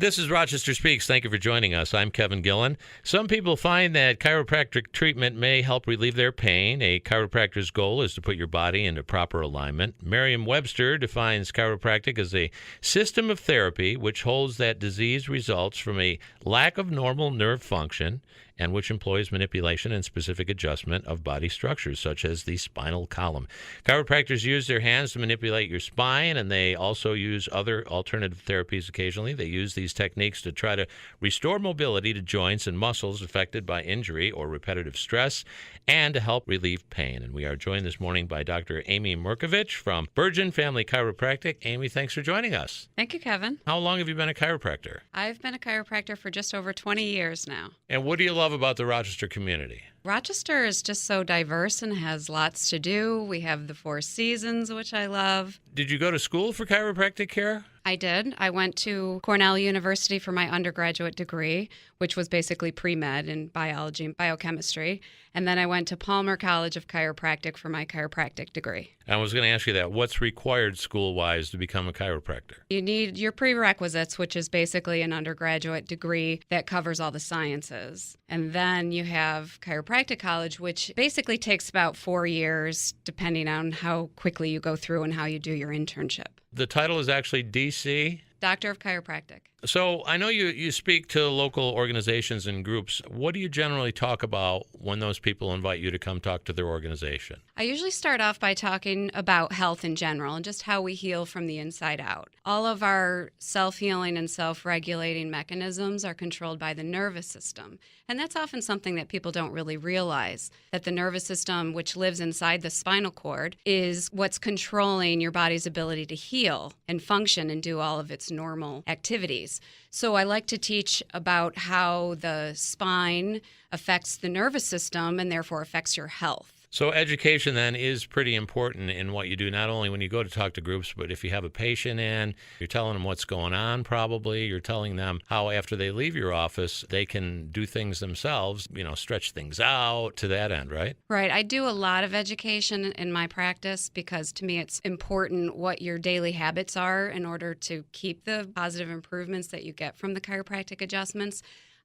This is Rochester Speaks. Thank you for joining us. I'm Kevin Gillan. Some people find that chiropractic treatment may help relieve their pain. A chiropractor's goal is to put your body into proper alignment. Merriam-Webster defines chiropractic as a system of therapy which holds that disease results from a lack of normal nerve function and which employs manipulation and specific adjustment of body structures, such as the spinal column. Chiropractors use their hands to manipulate your spine, and they also use other alternative therapies occasionally. They use these techniques to try to restore mobility to joints and muscles affected by injury or repetitive stress, and to help relieve pain. And we are joined this morning by Dr. Amy Mercovich from Burgeon Family Chiropractic. Amy, thanks for joining us. Thank you, Kevin. How long have you been a chiropractor? I've been a chiropractor for just over 20 years now. And what do you love about the Rochester community? Rochester is just so diverse and has lots to do. We have the Four Seasons, which I love. Did you go to school for chiropractic care? I did. I went to Cornell University for my undergraduate degree, which was basically pre-med in biology and biochemistry. And then I went to Palmer College of Chiropractic for my chiropractic degree. I was going to ask you that. What's required school-wise to become a chiropractor? You need your prerequisites, which is basically an undergraduate degree that covers all the sciences. And then you have chiropractic college, which basically takes about 4 years, depending on how quickly you go through and how you do your internship. The title is actually DC? Doctor of Chiropractic. So I know you speak to local organizations and groups. What do you generally talk about when those people invite you to come talk to their organization? I usually start off by talking about health in general and just how we heal from the inside out. All of our self-healing and self-regulating mechanisms are controlled by the nervous system. And that's often something that people don't really realize, that the nervous system, which lives inside the spinal cord, is what's controlling your body's ability to heal and function and do all of its normal activities. So I like to teach about how the spine affects the nervous system and therefore affects your health. So education then is pretty important in what you do, not only when you go to talk to groups, but if you have a patient in, you're telling them what's going on probably, you're telling them how after they leave your office, they can do things themselves, stretch things out to that end, right? Right. I do a lot of education in my practice because to me it's important what your daily habits are in order to keep the positive improvements that you get from the chiropractic adjustments.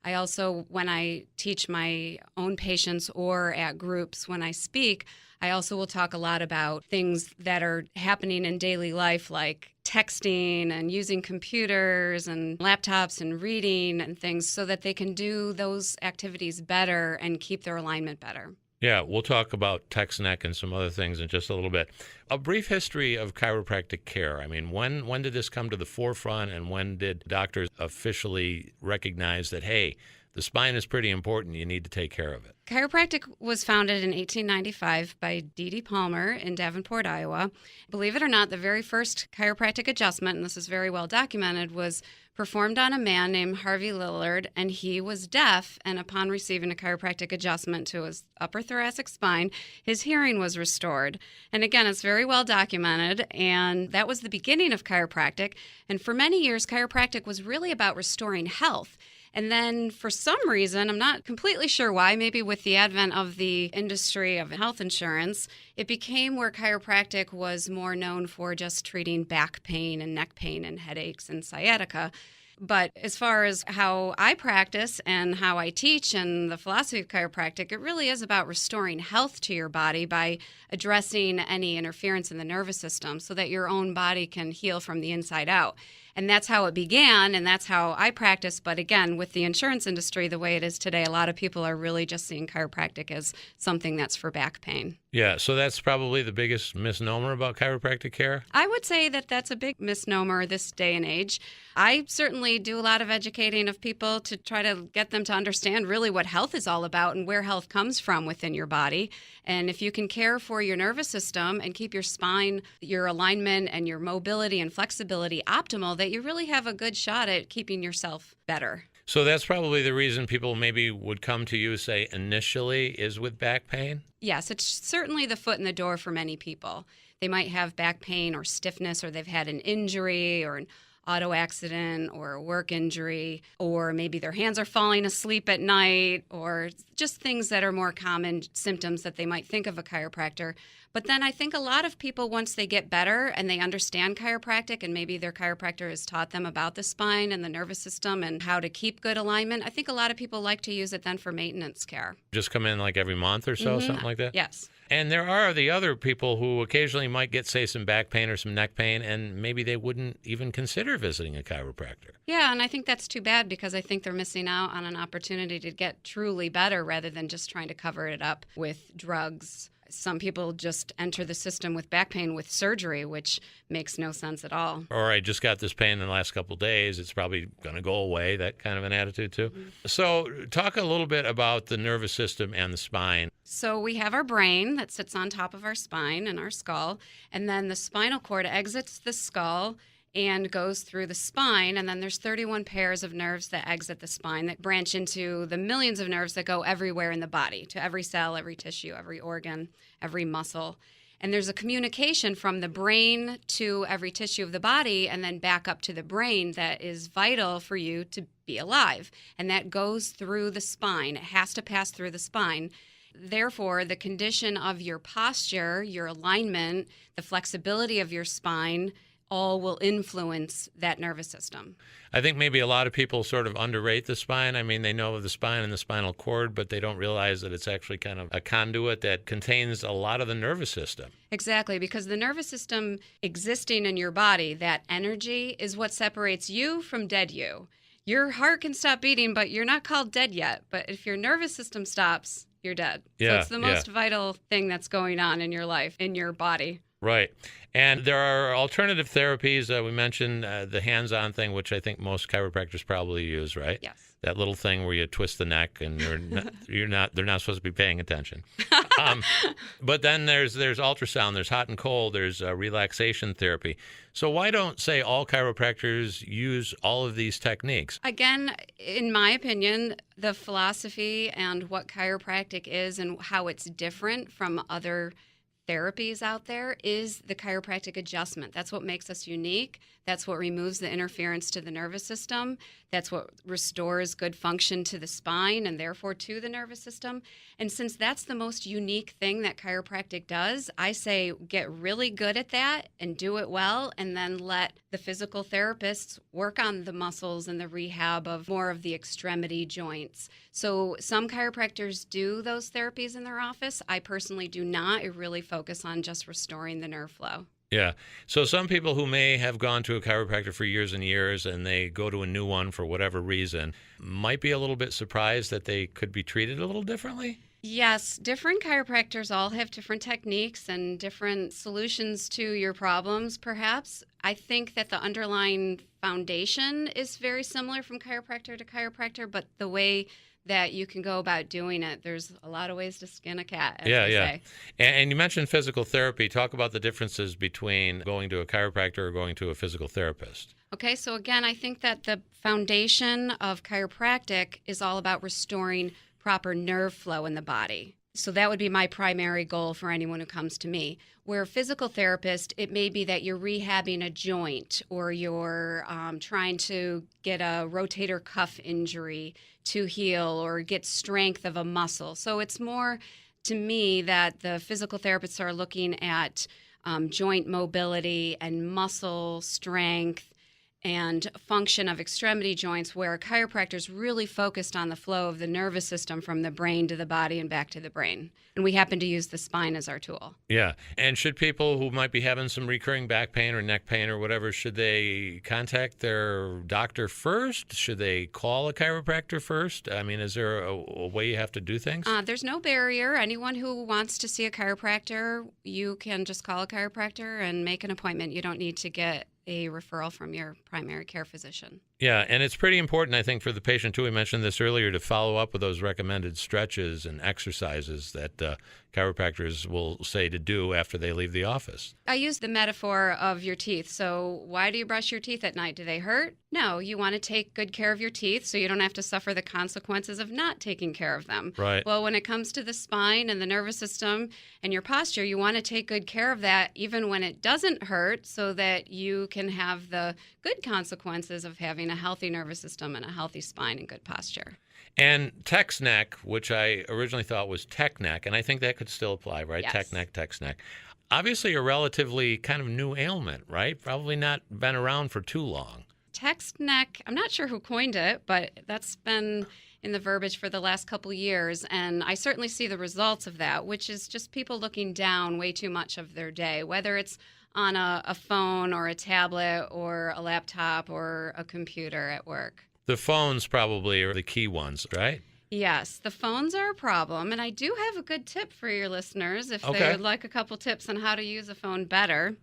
I also, when I teach my own patients or at groups when I speak, I also will talk a lot about things that are happening in daily life, like texting and using computers and laptops and reading and things so that they can do those activities better and keep their alignment better. Yeah, we'll talk about TextNet and some other things in just a little bit. A brief history of chiropractic care. I mean, when did this come to the forefront, and when did doctors officially recognize that, hey, the spine is pretty important, you need to take care of it? Chiropractic was founded in 1895 by D.D. Palmer in Davenport, Iowa. Believe it or not, the very first chiropractic adjustment, and this is very well documented, was performed on a man named Harvey Lillard, and he was deaf, and upon receiving a chiropractic adjustment to his upper thoracic spine, his hearing was restored. And again, it's very well documented, and that was the beginning of chiropractic. And for many years, chiropractic was really about restoring health. And then for some reason, I'm not completely sure why, maybe with the advent of the industry of health insurance, it became where chiropractic was more known for just treating back pain and neck pain and headaches and sciatica. But as far as how I practice and how I teach and the philosophy of chiropractic, it really is about restoring health to your body by addressing any interference in the nervous system so that your own body can heal from the inside out. And that's how it began, and that's how I practice. But again, with the insurance industry the way it is today, a lot of people are really just seeing chiropractic as something that's for back pain. Yeah, so that's probably the biggest misnomer about chiropractic care? I would say that that's a big misnomer this day and age. I certainly do a lot of educating of people to try to get them to understand really what health is all about and where health comes from within your body. And if you can care for your nervous system and keep your spine, your alignment, and your mobility and flexibility optimal, that you really have a good shot at keeping yourself better. So that's probably the reason people maybe would come to you, say, initially is with back pain? Yes, it's certainly the foot in the door for many people. They might have back pain or stiffness, or they've had an injury or an auto accident or a work injury, or maybe their hands are falling asleep at night, or just things that are more common symptoms that they might think of a chiropractor. But then I think a lot of people, once they get better and they understand chiropractic and maybe their chiropractor has taught them about the spine and the nervous system and how to keep good alignment, I think a lot of people like to use it then for maintenance care. Just come in like every month or so, something like that? Yes. And there are the other people who occasionally might get, say, some back pain or some neck pain, and maybe they wouldn't even consider visiting a chiropractor. Yeah, and I think that's too bad because I think they're missing out on an opportunity to get truly better rather than just trying to cover it up with drugs. Some people just enter the system with back pain with surgery, which makes no sense at all. Or I just got this pain in the last couple of days. It's probably going to go away, that kind of an attitude too. Mm-hmm. So talk a little bit about the nervous system and the spine. So we have our brain that sits on top of our spine and our skull, and then the spinal cord exits the skull and goes through the spine, and then there's 31 pairs of nerves that exit the spine that branch into the millions of nerves that go everywhere in the body, to every cell, every tissue, every organ, every muscle. And there's a communication from the brain to every tissue of the body and then back up to the brain that is vital for you to be alive. And that goes through the spine. It has to pass through the spine. Therefore, the condition of your posture, your alignment, the flexibility of your spine, all will influence that nervous system. I think maybe a lot of people sort of underrate the spine. I mean, they know of the spine and the spinal cord, but they don't realize that it's actually kind of a conduit that contains a lot of the nervous system. Exactly, because the nervous system existing in your body, that energy, is what separates you from dead you. Your heart can stop beating, but you're not called dead yet. But if your nervous system stops, you're dead. Yeah, so it's the most vital thing that's going on in your life, in your body. Right. And there are alternative therapies. We mentioned the hands-on thing, which I think most chiropractors probably use, right? Yes. That little thing where you twist the neck and they're not supposed to be paying attention. But then there's ultrasound, there's hot and cold, there's relaxation therapy. So why don't, say, all chiropractors use all of these techniques? Again, in my opinion, the philosophy and what chiropractic is and how it's different from other therapies out there is the chiropractic adjustment. That's what makes us unique. That's what removes the interference to the nervous system. That's what restores good function to the spine and therefore to the nervous system. And since that's the most unique thing that chiropractic does, I say get really good at that and do it well, and then let the physical therapists work on the muscles and the rehab of more of the extremity joints. So some chiropractors do those therapies in their office. I personally do not. I really focus on just restoring the nerve flow. Yeah. So some people who may have gone to a chiropractor for years and years and they go to a new one for whatever reason might be a little bit surprised that they could be treated a little differently. Yes, different chiropractors all have different techniques and different solutions to your problems, perhaps. I think that the underlying foundation is very similar from chiropractor to chiropractor, but the way that you can go about doing it, there's a lot of ways to skin a cat, as they say. And you mentioned physical therapy. Talk about the differences between going to a chiropractor or going to a physical therapist. Okay, so again, I think that the foundation of chiropractic is all about restoring proper nerve flow in the body. So that would be my primary goal for anyone who comes to me. Where a physical therapist, it may be that you're rehabbing a joint or you're trying to get a rotator cuff injury to heal or get strength of a muscle. So it's more, to me, that the physical therapists are looking at joint mobility and muscle strength and function of extremity joints, where a chiropractor is really focused on the flow of the nervous system from the brain to the body and back to the brain. And we happen to use the spine as our tool. Yeah. And should people who might be having some recurring back pain or neck pain or whatever, should they contact their doctor first? Should they call a chiropractor first? I mean, is there a way you have to do things? There's no barrier. Anyone who wants to see a chiropractor, you can just call a chiropractor and make an appointment. You don't need to get a referral from your primary care physician. Yeah, and it's pretty important, I think, for the patient, too. We mentioned this earlier, to follow up with those recommended stretches and exercises that chiropractors will say to do after they leave the office. I use the metaphor of your teeth. So why do you brush your teeth at night? Do they hurt? No, you want to take good care of your teeth so you don't have to suffer the consequences of not taking care of them. Right. Well, when it comes to the spine and the nervous system and your posture, you want to take good care of that even when it doesn't hurt, so that you can have the good consequences of having a a healthy nervous system and a healthy spine and good posture. And text neck, which I originally thought was tech neck, and I think that could still apply, right? Yes. Tech neck, text neck. Obviously a relatively kind of new ailment, right? Probably not been around for too long. Text neck, I'm not sure who coined it, but that's been in the verbiage for the last couple years. And I certainly see the results of that, which is just people looking down way too much of their day, whether it's on a phone or a tablet or a laptop or a computer at work. The phones probably are the key ones, right? Yes, the phones are a problem. And I do have a good tip for your listeners if Okay. they would like a couple tips on how to use a phone better.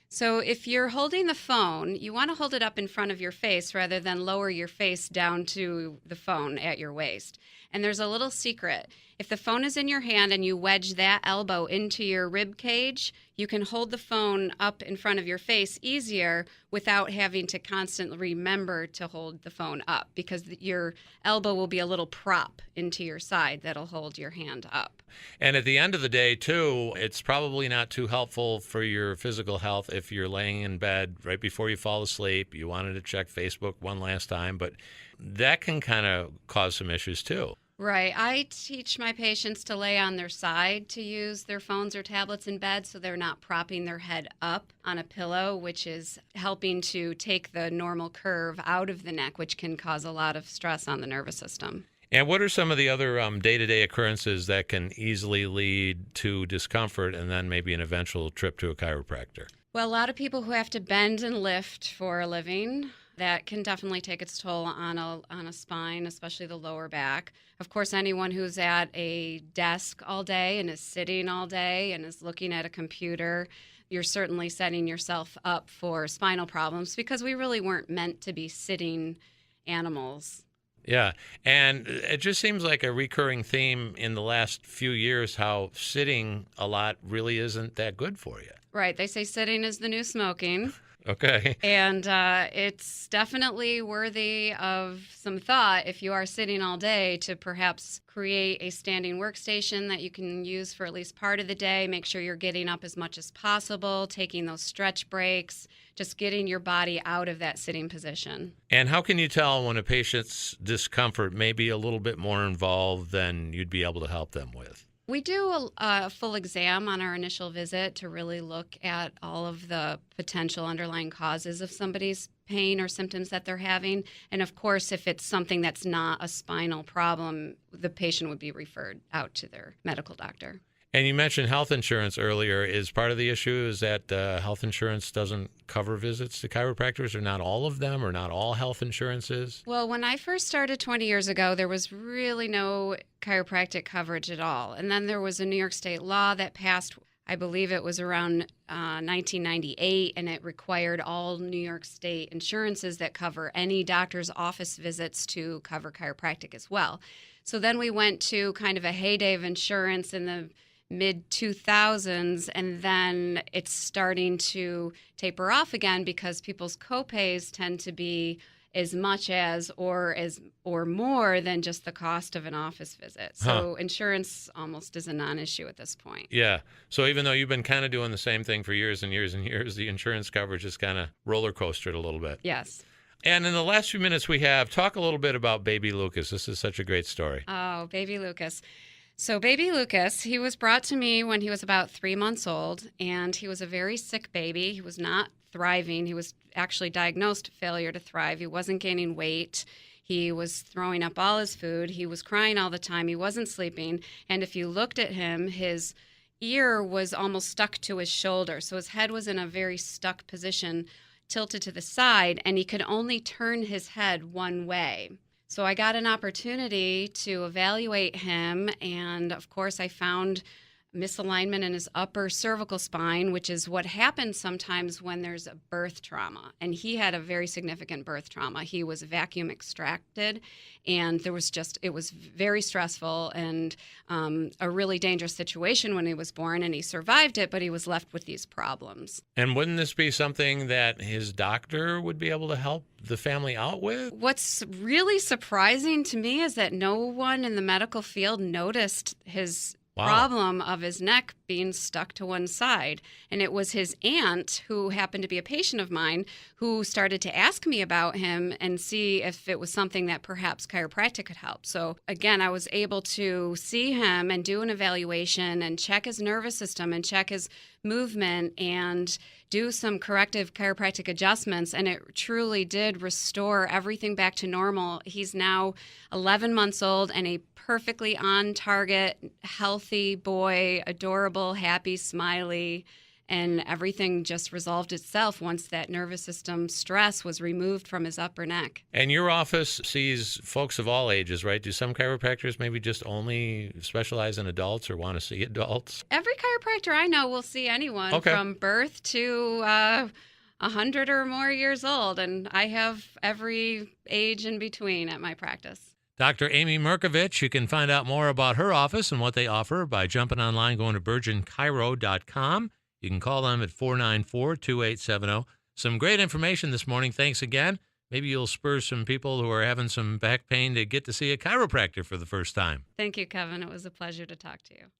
So if you're holding the phone, you want to hold it up in front of your face rather than lower your face down to the phone at your waist. And there's a little secret. If the phone is in your hand and you wedge that elbow into your rib cage, you can hold the phone up in front of your face easier without having to constantly remember to hold the phone up, because your elbow will be a little prop into your side that'll hold your hand up. And at the end of the day, too, it's probably not too helpful for your physical health if you're laying in bed right before you fall asleep. You wanted to check Facebook one last time, but that can kind of cause some issues, too. Right. I teach my patients to lay on their side to use their phones or tablets in bed so they're not propping their head up on a pillow, which is helping to take the normal curve out of the neck, which can cause a lot of stress on the nervous system. And what are some of the other day-to-day occurrences that can easily lead to discomfort and then maybe an eventual trip to a chiropractor? Well, a lot of people who have to bend and lift for a living, that can definitely take its toll on a spine, especially the lower back. Of course, anyone who's at a desk all day and is sitting all day and is looking at a computer, you're certainly setting yourself up for spinal problems, because we really weren't meant to be sitting animals. Yeah, and it just seems like a recurring theme in the last few years how sitting a lot really isn't that good for you. Right. They say sitting is the new smoking. Okay. And it's definitely worthy of some thought if you are sitting all day to perhaps create a standing workstation that you can use for at least part of the day. Make sure you're getting up as much as possible, taking those stretch breaks, just getting your body out of that sitting position. And how can you tell when a patient's discomfort may be a little bit more involved than you'd be able to help them with? We do a full exam on our initial visit to really look at all of the potential underlying causes of somebody's pain or symptoms that they're having. And of course, if it's something that's not a spinal problem, the patient would be referred out to their medical doctor. And you mentioned health insurance earlier. Is part of the issue is that health insurance doesn't cover visits to chiropractors, or not all of them, or not all health insurances? Well, when I first started 20 years ago, there was really no chiropractic coverage at all. And then there was a New York State law that passed, I believe it was around 1998, and it required all New York State insurances that cover any doctor's office visits to cover chiropractic as well. So then we went to kind of a heyday of insurance in the mid-2000s, and then it's starting to taper off again because people's copays tend to be as much as or more than just the cost of an office visit. So insurance almost is a non-issue at this point. Yeah. So even though you've been kind of doing the same thing for years and years and years, the insurance coverage is kind of roller coastered a little bit. Yes. And in the last few minutes we have, talk a little bit about baby Lucas. This is such a great story. Oh, baby Lucas. So baby Lucas, he was brought to me when he was about 3 months old, and he was a very sick baby. He was not thriving. He was actually diagnosed failure to thrive. He wasn't gaining weight. He was throwing up all his food. He was crying all the time. He wasn't sleeping. And if you looked at him, his ear was almost stuck to his shoulder. So his head was in a very stuck position, tilted to the side, and he could only turn his head one way. So I got an opportunity to evaluate him, and of course I found misalignment in his upper cervical spine, which is what happens sometimes when there's a birth trauma. And he had a very significant birth trauma. He was vacuum extracted, and it was very stressful and a really dangerous situation when he was born, and he survived it, but he was left with these problems. And wouldn't this be something that his doctor would be able to help the family out with? What's really surprising to me is that no one in the medical field noticed his Wow. problem of his neck being stuck to one side. And it was his aunt, who happened to be a patient of mine, who started to ask me about him and see if it was something that perhaps chiropractic could help. So again, I was able to see him and do an evaluation and check his nervous system and check his movement and do some corrective chiropractic adjustments, and it truly did restore everything back to normal. He's now 11 months old and a perfectly on target, healthy boy, adorable, happy, smiley, and everything just resolved itself once that nervous system stress was removed from his upper neck. And your office sees folks of all ages, right? Do some chiropractors maybe just only specialize in adults or want to see adults? Every chiropractor I know will see anyone from birth to 100 or more years old, and I have every age in between at my practice. Dr. Amy Mercovich, you can find out more about her office and what they offer by jumping online, going to virginchiro.com. You can call them at 494-2870. Some great information this morning. Thanks again. Maybe you'll spur some people who are having some back pain to get to see a chiropractor for the first time. Thank you, Kevin. It was a pleasure to talk to you.